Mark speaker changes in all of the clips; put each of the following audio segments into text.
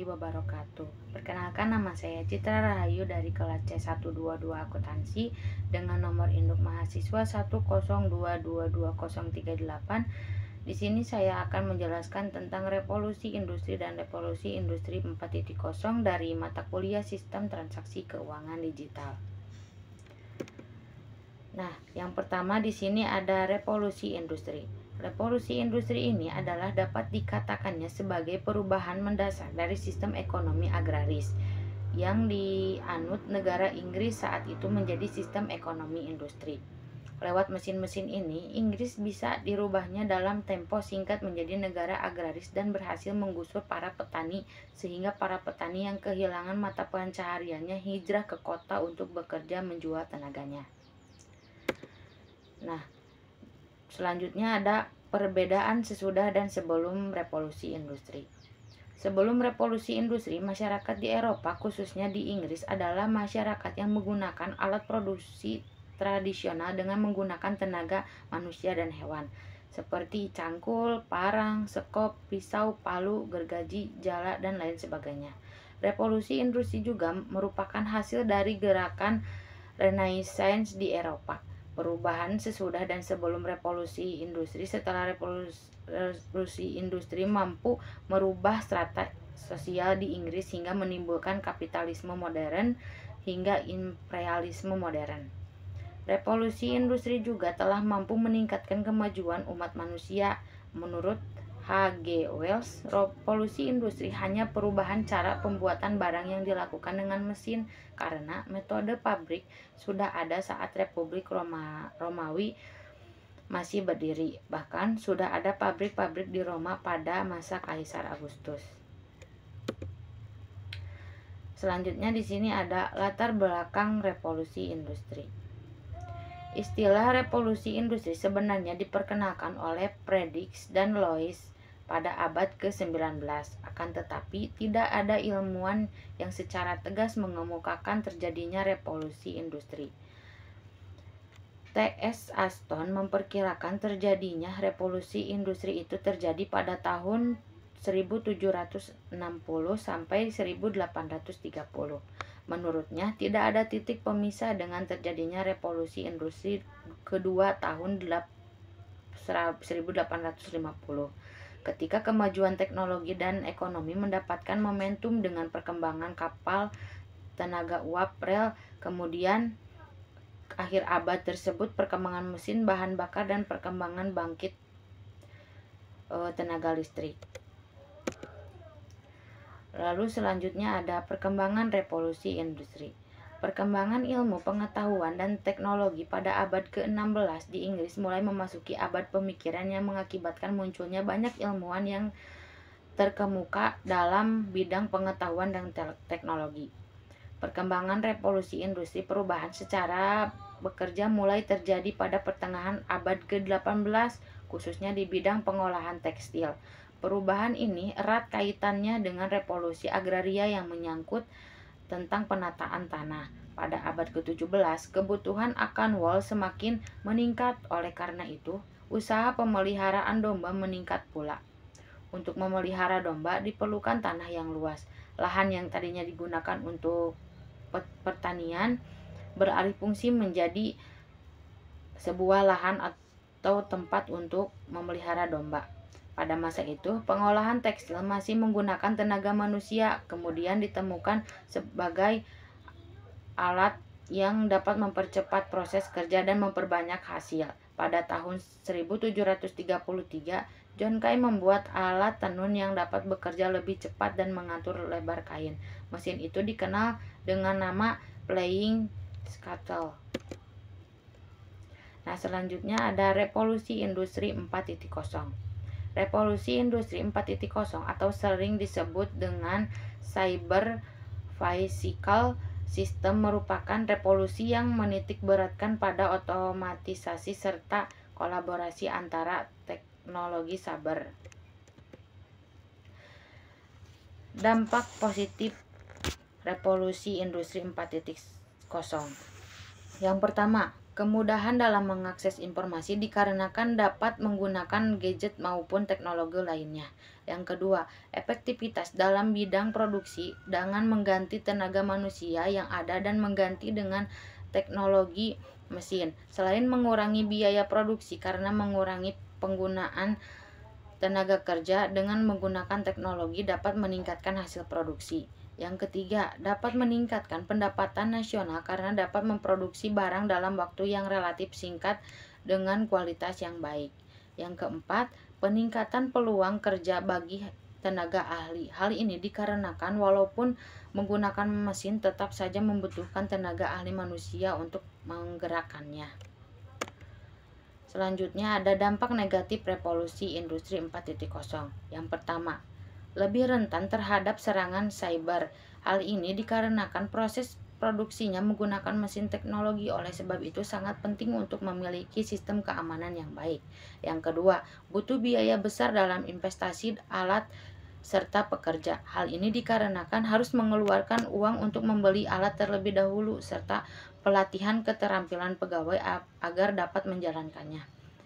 Speaker 1: warahmatullahi wabarakatuh. Perkenalkan, nama saya Citra Rahayu dari kelas C122 Akuntansi dengan nomor induk mahasiswa 102222038. Di sini saya akan menjelaskan tentang revolusi industri dan revolusi industri 4.0 dari mata kuliah Sistem Transaksi Keuangan Digital. Nah, yang pertama di sini ada revolusi industri. Revolusi industri ini adalah dapat dikatakannya sebagai perubahan mendasar dari sistem ekonomi agraris yang dianut negara Inggris saat itu menjadi sistem ekonomi industri. Lewat mesin-mesin ini, Inggris bisa dirubahnya dalam tempo singkat menjadi negara agraris dan berhasil menggusur para petani sehingga para petani yang kehilangan mata pencahariannya hijrah ke kota untuk bekerja menjual tenaganya. Nah, selanjutnya ada perbedaan sesudah dan sebelum revolusi industri. Sebelum revolusi industri, masyarakat di Eropa, khususnya di Inggris, adalah masyarakat yang menggunakan alat produksi tradisional dengan menggunakan tenaga manusia dan hewan, seperti cangkul, parang, sekop, pisau, palu, gergaji, jala, dan lain sebagainya. Revolusi industri juga merupakan hasil dari gerakan Renaissance di Eropa. Perubahan sesudah dan sebelum revolusi industri. Setelah revolusi industri mampu merubah strata sosial di Inggris hingga menimbulkan kapitalisme modern hingga imperialisme modern. Revolusi industri juga telah mampu meningkatkan kemajuan umat manusia. Menurut H.G. Wells, revolusi industri hanya perubahan cara pembuatan barang yang dilakukan dengan mesin, karena metode pabrik sudah ada saat Republik Romawi masih berdiri. Bahkan sudah ada pabrik-pabrik di Roma pada masa Kaisar Agustus. Selanjutnya di sini ada latar belakang revolusi industri. Istilah revolusi industri sebenarnya diperkenalkan oleh Predix dan Lois pada abad ke-19. Akan tetapi tidak ada ilmuwan yang secara tegas mengemukakan terjadinya revolusi industri. T.S. Aston memperkirakan terjadinya revolusi industri itu terjadi pada tahun 1760 sampai 1830. Menurutnya, tidak ada titik pemisah dengan terjadinya revolusi industri kedua tahun 1850. Ketika kemajuan teknologi dan ekonomi mendapatkan momentum dengan perkembangan kapal, tenaga uap, rel, kemudian akhir abad tersebut perkembangan mesin, bahan bakar, dan perkembangan bangkit tenaga listrik. Lalu selanjutnya ada perkembangan revolusi industri. Perkembangan ilmu pengetahuan dan teknologi pada abad ke-16 di Inggris mulai memasuki abad pemikiran yang mengakibatkan munculnya banyak ilmuwan yang terkemuka dalam bidang pengetahuan dan teknologi. Perkembangan revolusi industri perubahan secara bekerja mulai terjadi pada pertengahan abad ke-18, khususnya di bidang pengolahan tekstil. Perubahan ini erat kaitannya dengan revolusi agraria yang menyangkut tentang penataan tanah. Pada abad ke-17, kebutuhan akan wol semakin meningkat. Oleh karena itu, usaha pemeliharaan domba meningkat pula. Untuk memelihara domba diperlukan tanah yang luas. Lahan yang tadinya digunakan untuk pertanian beralih fungsi menjadi sebuah lahan atau tempat untuk memelihara domba. Pada masa itu, pengolahan tekstil masih menggunakan tenaga manusia, kemudian ditemukan sebagai alat yang dapat mempercepat proses kerja dan memperbanyak hasil. Pada tahun 1733, John Kay membuat alat tenun yang dapat bekerja lebih cepat dan mengatur lebar kain. Mesin itu dikenal dengan nama playing shuttle. Nah, selanjutnya ada revolusi industri 4.0. Revolusi industri 4.0 atau sering disebut dengan cyber physical system merupakan revolusi yang menitikberatkan pada otomatisasi serta kolaborasi antara teknologi cyber. Dampak positif revolusi industri 4.0. Yang pertama, Kemudahan dalam mengakses informasi dikarenakan dapat menggunakan gadget maupun teknologi lainnya. Yang kedua, efektivitas dalam bidang produksi dengan mengganti tenaga manusia yang ada dan mengganti dengan teknologi mesin. Selain mengurangi biaya produksi karena mengurangi penggunaan tenaga kerja, dengan menggunakan teknologi dapat meningkatkan hasil produksi. Yang ketiga, dapat meningkatkan pendapatan nasional karena dapat memproduksi barang dalam waktu yang relatif singkat dengan kualitas yang baik. Yang keempat, peningkatan peluang kerja bagi tenaga ahli. Hal ini dikarenakan walaupun menggunakan mesin tetap saja membutuhkan tenaga ahli manusia untuk menggerakkannya. Selanjutnya ada dampak negatif revolusi industri 4.0. Yang pertama, lebih rentan terhadap serangan cyber. Hal ini dikarenakan proses produksinya menggunakan mesin teknologi, oleh sebab itu sangat penting untuk memiliki sistem keamanan yang baik. Yang kedua, butuh biaya besar dalam investasi alat serta pekerja. Hal ini dikarenakan harus mengeluarkan uang untuk membeli alat terlebih dahulu serta pelatihan keterampilan pegawai agar dapat menjalankannya.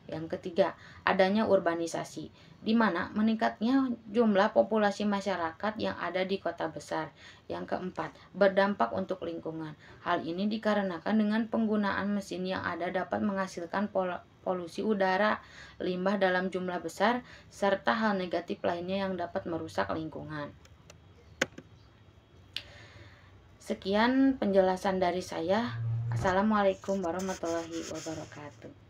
Speaker 1: Yang ketiga, adanya urbanisasi, di mana meningkatnya jumlah populasi masyarakat yang ada di kota besar. Yang keempat, berdampak untuk lingkungan. Hal ini dikarenakan dengan penggunaan mesin yang ada dapat menghasilkan polusi udara, limbah dalam jumlah besar, serta hal negatif lainnya yang dapat merusak lingkungan. Sekian penjelasan dari saya. Assalamualaikum warahmatullahi wabarakatuh.